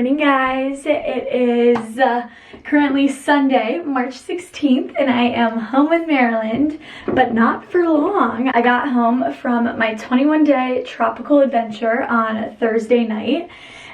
morning, guys. It is currently Sunday, March 16th, and I am home in Maryland, but not for long. I got home from my 21-day tropical adventure on Thursday night,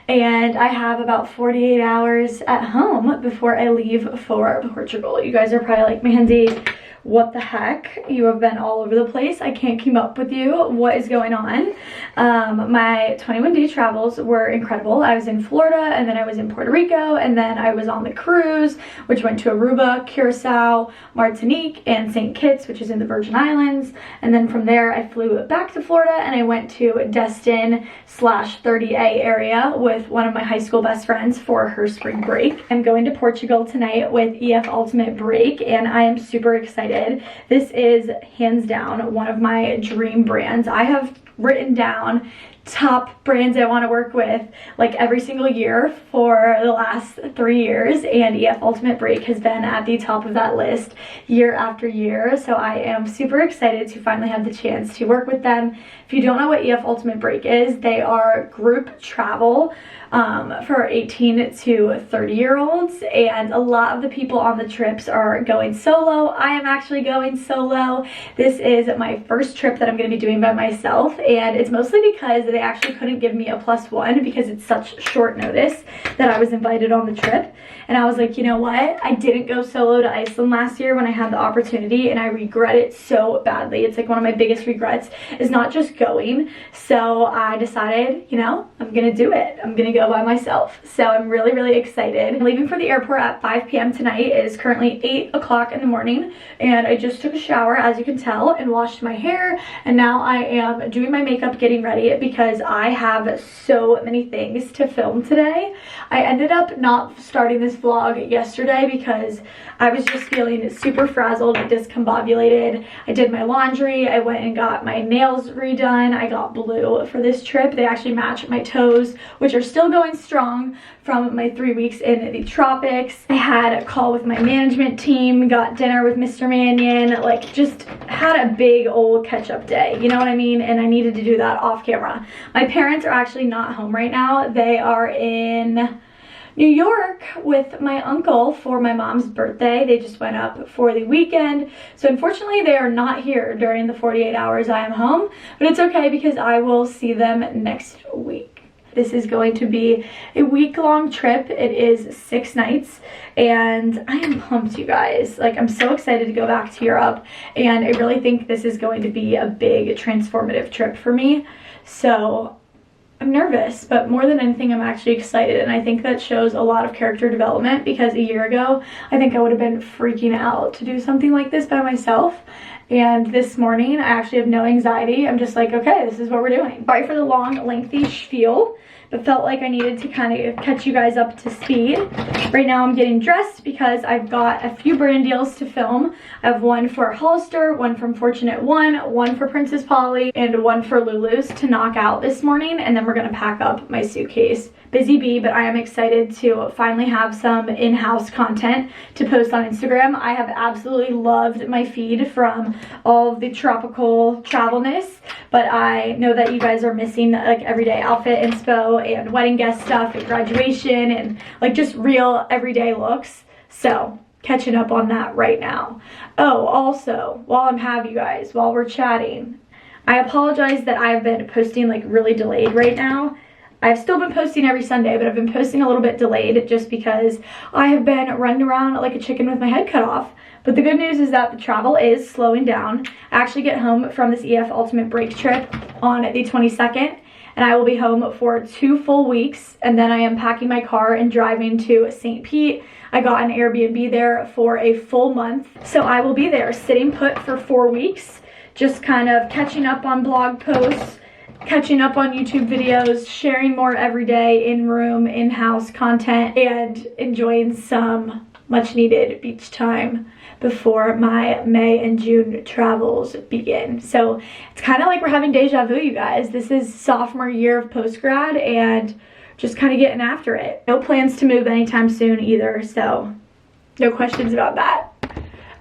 and I have about 48 hours at home before I leave for Portugal. You guys are probably like, Mckenzie, what the heck? You have been all over the place. I can't keep up with you. What is going on? My 21-day travels were incredible. I was in Florida, and then I was in Puerto Rico, and then I was on the cruise, which went to Aruba, Curacao, Martinique, and St. Kitts, which is in the Virgin Islands. And then from there, I flew back to Florida, and I went to Destin/30A area with one of my high school best friends for her spring break. I'm going to Portugal tonight with EF Ultimate Break, and I am super excited. This is hands down one of my dream brands. I have written down top brands I want to work with like every single year for the last 3 years, and EF Ultimate Break has been at the top of that list year after year. So I am super excited to finally have the chance to work with them. If you don't know what EF Ultimate Break is, they are group travel for 18 to 30-year-olds, and a lot of the people on the trips are going solo. I am actually going solo. This is my first trip that I'm going to be doing by myself, and it's mostly because they actually couldn't give me a +1 because it's such short notice that I was invited on the trip. And I was like, you know what? I didn't go solo to Iceland last year when I had the opportunity, and I regret it so badly. It's like one of my biggest regrets is not just going. So I decided, you know, I'm gonna do it. I'm gonna go by myself. So I'm really, really excited. I'm leaving for the airport at 5 p.m. tonight. It is currently 8 o'clock in the morning, and I just took a shower, as you can tell, and washed my hair. And now I am doing my makeup, getting ready, because I have so many things to film today. I ended up not starting this vlog yesterday because I was just feeling super frazzled and discombobulated. I did my laundry, I went and got my nails redone. I got blue for this trip. They actually match my toes, which are still going strong from my 3 weeks in the tropics. I had a call with my management team, got dinner with Mr. Mannion, like just had a big old catch-up day, you know what I mean? And I needed to do that off camera. My parents are actually not home right now. They are in New York with my uncle for my mom's birthday. They just went up for the weekend. So unfortunately they are not here during the 48 hours I am home, but it's okay because I will see them next week. This is going to be a week-long trip. It is 6 nights, and I am pumped, you guys. Like, I'm so excited to go back to Europe, and I really think this is going to be a big transformative trip for me. So I'm nervous, but more than anything, I'm actually excited, and I think that shows a lot of character development, because a year ago, I think I would have been freaking out to do something like this by myself. And this morning, I actually have no anxiety. I'm just like, okay, this is what we're doing. Sorry for the long, lengthy spiel, but felt like I needed to kind of catch you guys up to speed. Right now I'm getting dressed because I've got a few brand deals to film. I have one for Hollister, one from Fortunate one for Princess Polly, and one for Lulu's to knock out this morning, and then we're gonna pack up my suitcase. Busy bee, but I am excited to finally have some in-house content to post on Instagram. I have absolutely loved my feed from all of the tropical travelness, but I know that you guys are missing like everyday outfit inspo and wedding guest stuff and graduation and like just real everyday looks. So catching up on that right now. Oh, also, while we're chatting, I apologize that I've been posting like really delayed right now. I've still been posting every Sunday, but I've been posting a little bit delayed just because I have been running around like a chicken with my head cut off. But the good news is that the travel is slowing down. I actually get home from this EF Ultimate Break trip on the 22nd, and I will be home for 2 full weeks, and then I am packing my car and driving to St. Pete. I got an Airbnb there for a full month, so I will be there sitting put for 4 weeks, just kind of catching up on blog posts, catching up on YouTube videos, sharing more everyday in-room, in-house content, and enjoying some much-needed beach time before my May and June travels begin. So it's kind of like we're having deja vu, you guys. This is sophomore year of post-grad and just kind of getting after it. No plans to move anytime soon either, so no questions about that.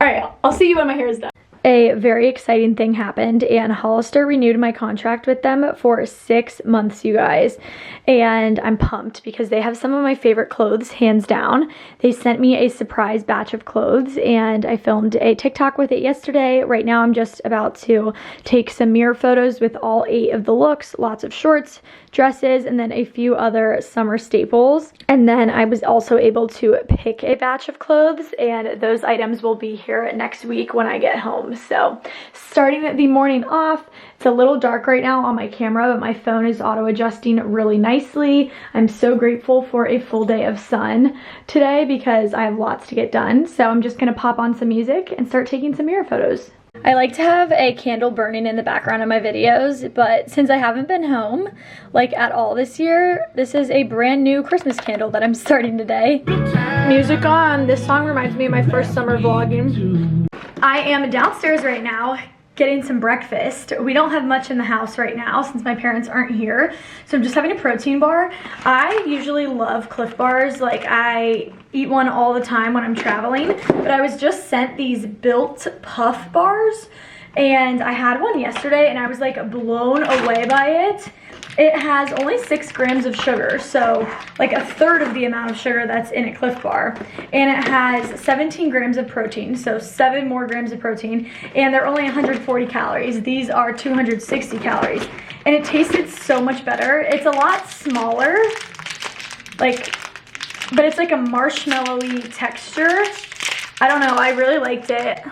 All right, I'll see you when my hair is done. A very exciting thing happened, and Hollister renewed my contract with them for 6 months, you guys. And I'm pumped because they have some of my favorite clothes, hands down. They sent me a surprise batch of clothes, and I filmed a TikTok with it yesterday. Right now I'm just about to take some mirror photos with all 8 of the looks, lots of shorts, dresses, and then a few other summer staples. And then I was also able to pick a batch of clothes, and those items will be here next week when I get home. So starting the morning off, it's a little dark right now on my camera, but my phone is auto adjusting really nicely. I'm so grateful for a full day of sun today because I have lots to get done. So I'm just gonna pop on some music and start taking some mirror photos. I like to have a candle burning in the background of my videos, but since I haven't been home like at all this year, this is a brand new Christmas candle that I'm starting today. Music on. This song reminds me of my first summer vlogging. I am downstairs right now getting some breakfast. We don't have much in the house right now since my parents aren't here, so I'm just having a protein bar. I usually love Cliff Bars. Like, I eat one all the time when I'm traveling, but I was just sent these Built Puff bars, and I had one yesterday and I was like blown away by it. It has only 6 grams of sugar, so like a third of the amount of sugar that's in a Cliff Bar. And it has 17 grams of protein, so 7 more grams of protein, and they're only 140 calories. These are 260 calories. And it tasted so much better. It's a lot smaller, like, but it's like a marshmallowy texture. I don't know, I really liked it.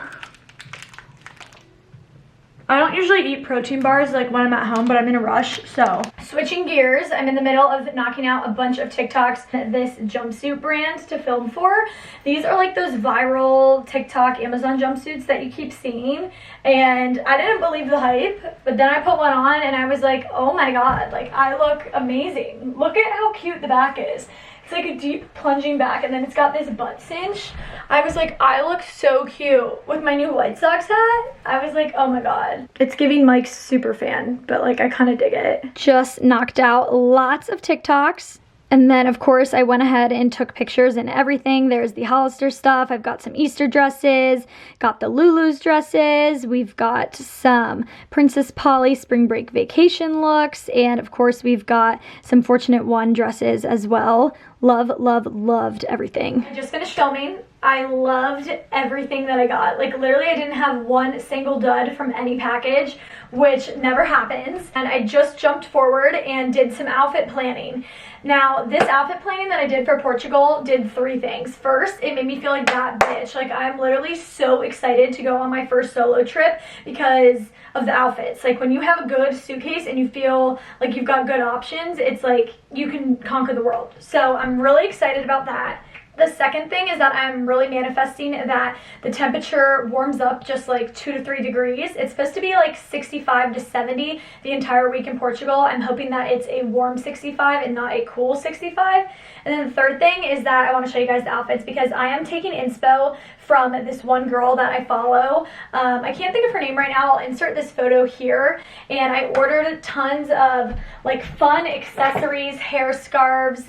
I don't usually eat protein bars like when I'm at home, but I'm in a rush, so. Switching gears, I'm in the middle of knocking out a bunch of TikToks at this jumpsuit brand to film for. These are like those viral TikTok Amazon jumpsuits that you keep seeing, and I didn't believe the hype, but then I put one on and I was like, oh my god, like I look amazing. Look at how cute the back is. It's like a deep plunging back, and then it's got this butt cinch. I was like, I look so cute with my new White Sox hat. I was like, oh my god. It's giving Mike's super fan, but like I kind of dig it. Just knocked out lots of TikToks. And then, of course, I went ahead and took pictures and everything. There's the Hollister stuff. I've got some Easter dresses, got the Lulu's dresses. We've got some Princess Polly spring break vacation looks. And, of course, we've got some Fortunate One dresses as well. Loved everything. I just finished filming. I loved everything that I got. Like, literally, I didn't have one single dud from any package, which never happens. And I just jumped forward and did some outfit planning. Now, this outfit planning that I did for Portugal did 3 things. First, it made me feel like that bitch. Like, I'm literally so excited to go on my first solo trip because of the outfits. Like, when you have a good suitcase and you feel like you've got good options, it's like you can conquer the world. So I'm really excited about that. The second thing is that I'm really manifesting that the temperature warms up just like 2 to 3 degrees. It's supposed to be like 65 to 70 the entire week in Portugal. I'm hoping that it's a warm 65 and not a cool 65. And then the third thing is that I want to show you guys the outfits because I am taking inspo from this one girl that I follow. I can't think of her name right now. I'll insert this photo here. And I ordered tons of like fun accessories, hair scarves,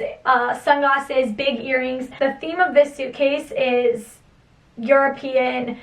sunglasses, big earrings. The theme of this suitcase is European,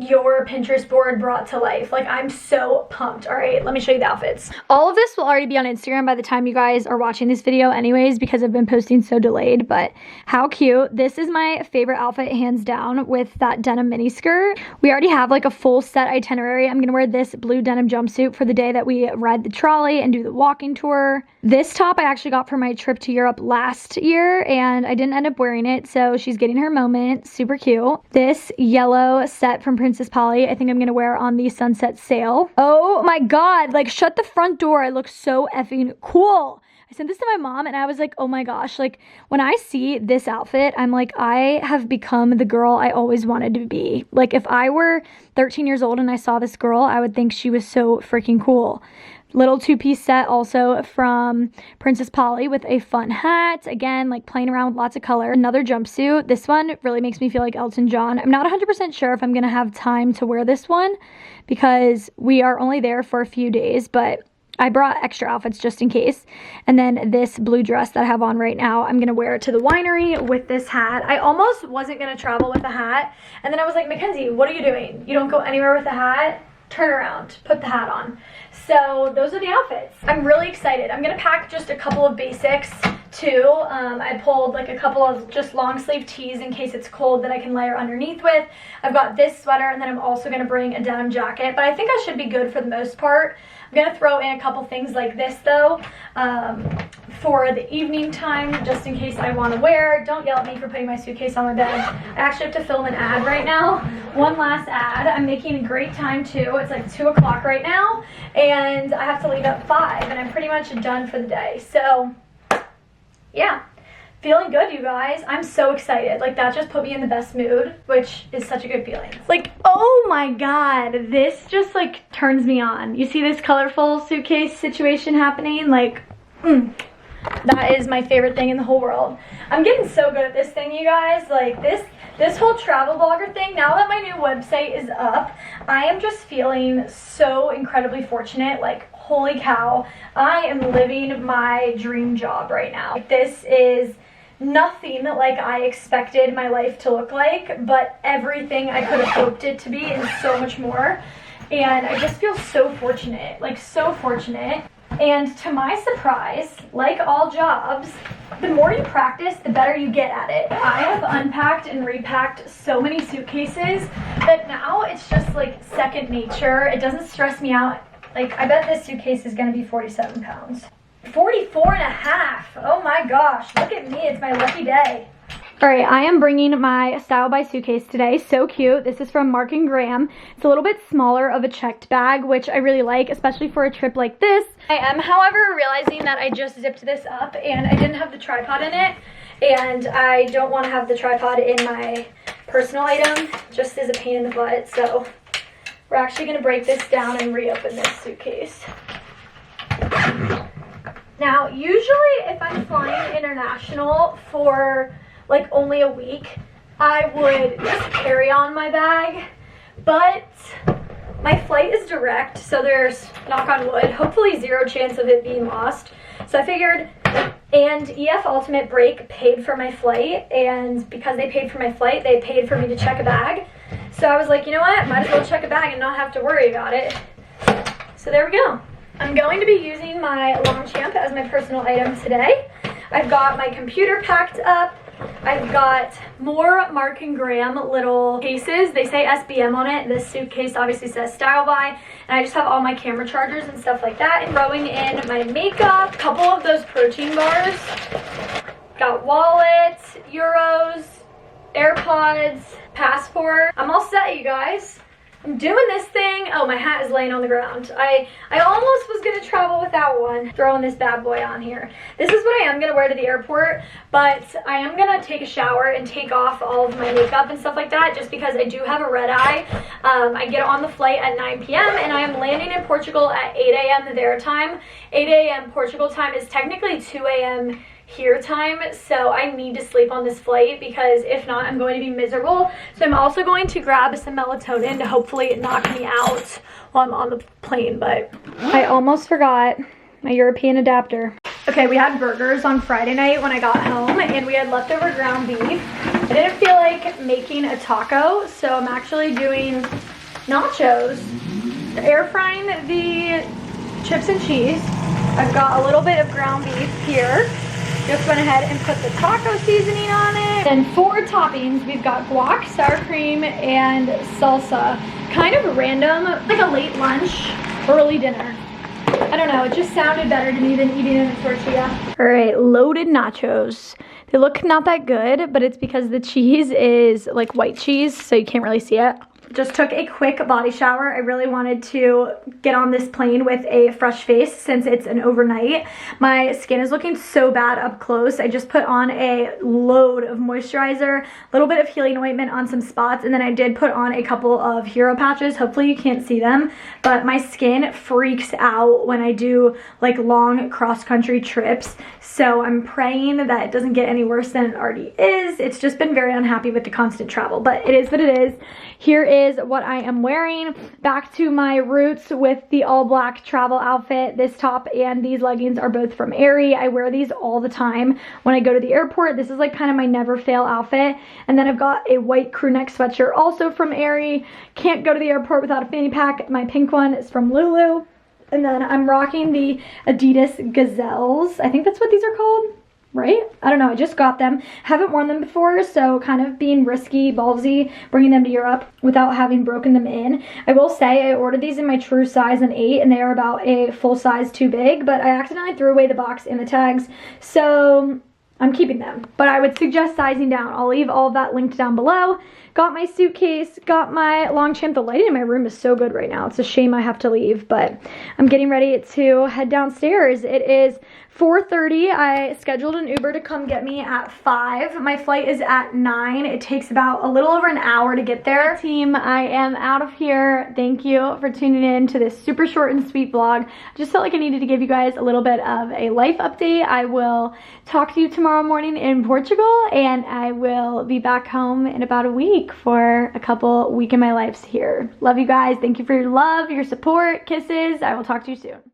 your Pinterest board brought to life. Like, I'm so pumped. All right, let me show you the outfits. All of this will already be on Instagram by the time you guys are watching this video anyways because I've been posting so delayed, but how cute. This is my favorite outfit hands down with that denim mini skirt. We already have like a full set itinerary. I'm gonna wear this blue denim jumpsuit for the day that we ride the trolley and do the walking tour. This top I actually got for my trip to Europe last year and I didn't end up wearing it, so she's getting her moment. Super cute. This yellow set from Princess Polly, I think I'm gonna wear on the sunset sail. Oh my god, like shut the front door. I look so effing cool. I sent this to my mom and I was like, oh my gosh, like when I see this outfit, I'm like, I have become the girl I always wanted to be. Like if I were 13 years old and I saw this girl, I would think she was so freaking cool. Little 2-piece set also from Princess Polly with a fun hat. Again, like playing around with lots of color. Another jumpsuit. This one really makes me feel like Elton John. I'm not 100% sure if I'm going to have time to wear this one because we are only there for a few days, but I brought extra outfits just in case. And then this blue dress that I have on right now, I'm gonna wear it to the winery with this hat. I almost wasn't gonna travel with a hat. And then I was like, Mackenzie, what are you doing? You don't go anywhere with a hat? Turn around, put the hat on. So those are the outfits. I'm really excited. I'm gonna pack just a couple of basics too. I pulled like a couple of just long sleeve tees in case it's cold that I can layer underneath with. I've got this sweater, and then I'm also gonna bring a denim jacket, but I think I should be good for the most part. I'm gonna throw in a couple things like this though, for the evening time, just in case I wanna wear. Don't yell at me for putting my suitcase on my bed. I actually have to film an ad right now. One last ad. I'm making a great time too. It's like 2 o'clock right now, and I have to leave at 5, and I'm pretty much done for the day. So yeah, feeling good, you guys. I'm so excited. Like, that just put me in the best mood, which is such a good feeling. Like, oh my god, this just like turns me on. You see this colorful suitcase situation happening? Like, that is my favorite thing in the whole world. I'm getting so good at this thing, you guys. Like, this whole travel blogger thing, now that my new website is up, I am just feeling so incredibly fortunate. Like, holy cow, I am living my dream job right now. This is nothing like I expected my life to look like, but everything I could have hoped it to be and so much more. And I just feel so fortunate, like so fortunate. And to my surprise, like all jobs, the more you practice, the better you get at it. I have unpacked and repacked so many suitcases that now it's just like second nature. It doesn't stress me out. Like, I bet this suitcase is gonna be 47 pounds. 44 and a half. Oh my gosh, look at me, it's my lucky day. All right, I am bringing my Style by suitcase today. So cute. This is from Mark & Graham. It's a little bit smaller of a checked bag, which I really like, especially for a trip like this. I am, however, realizing that I just zipped this up and I didn't have the tripod in it, and I don't want to have the tripod in my personal item. Just is a pain in the butt, so we're actually going to break this down and reopen this suitcase. Now, usually if I'm flying international for like only a week, I would just carry on my bag, but my flight is direct, so there's, knock on wood, hopefully zero chance of it being lost. So I figured, and EF Ultimate Break paid for my flight, and because they paid for my flight, they paid for me to check a bag. So I was like, you know what, might as well check a bag and not have to worry about it. So there we go. I'm going to be using my Longchamp as my personal item today. I've got my computer packed up. I've got more Mark & Graham little cases. They say SBM on it. This suitcase obviously says Style By. And I just have all my camera chargers and stuff like that. And throwing in my makeup, a couple of those protein bars. Got wallet, euros, AirPods, passport. I'm all set, you guys. I'm doing this thing. Oh, my hat is laying on the ground. I almost was gonna travel without one. Throwing this bad boy on here. This is what I am gonna wear to the airport, but I am gonna take a shower and take off all of my makeup and stuff like that, just because I do have a red eye. I get on the flight at 9 p.m. and I am landing in Portugal at 8 a.m. their time. 8 a.m. Portugal time is technically 2 a.m. here time, so I need to sleep on this flight, because if not, I'm going to be miserable. So I'm also going to grab some melatonin to hopefully knock me out while I'm on the plane, but I almost forgot my European adapter. Okay, we had burgers on Friday night when I got home, and we had leftover ground beef. I didn't feel like making a taco, so I'm actually doing nachos. Air frying the chips and cheese. I've got a little bit of ground beef here. Just went ahead and put the taco seasoning on it. And 4 toppings. We've got guac, sour cream, and salsa. Kind of random, like a late lunch, early dinner. I don't know, it just sounded better to me than eating in a tortilla. All right, loaded nachos. They look not that good, but it's because the cheese is like white cheese, so you can't really see it. Just took a quick body shower. I really wanted to get on this plane with a fresh face since it's an overnight. My skin is looking so bad up close. I just put on a load of moisturizer, a little bit of healing ointment on some spots, and then I did put on a couple of hero patches. Hopefully you can't see them, but my skin freaks out when I do like long cross-country trips. So I'm praying that it doesn't get any worse than it already is. It's just been very unhappy with the constant travel, but it is what it is. Here is is what I am wearing. Back to my roots with the all black travel outfit. This top and these leggings are both from Aerie. I wear these all the time when I go to the airport. This is like kind of my never fail outfit. And then I've got a white crew neck sweatshirt also from Aerie. Can't go to the airport without a fanny pack. My pink one is from Lulu. And then I'm rocking the Adidas Gazelles. I think that's what these are called, right? I don't know. I just got them. Haven't worn them before, so kind of being risky, ballsy, bringing them to Europe without having broken them in. I will say I ordered these in my true size, an 8, and they are about a full size too big, but I accidentally threw away the box and the tags, so I'm keeping them. But I would suggest sizing down. I'll leave all of that linked down below. Got my suitcase, got my Longchamp. The lighting in my room is so good right now. It's a shame I have to leave, but I'm getting ready to head downstairs. It is 4:30. I scheduled an Uber to come get me at 5. My flight is at 9. It takes about a little over an hour to get there. Team, I am out of here. Thank you for tuning in to this super short and sweet vlog. I just felt like I needed to give you guys a little bit of a life update. I will talk to you tomorrow morning in Portugal, and I will be back home in about a week for a couple week in my lives here. Love you guys. Thank you for your love, your support, kisses. I will talk to you soon.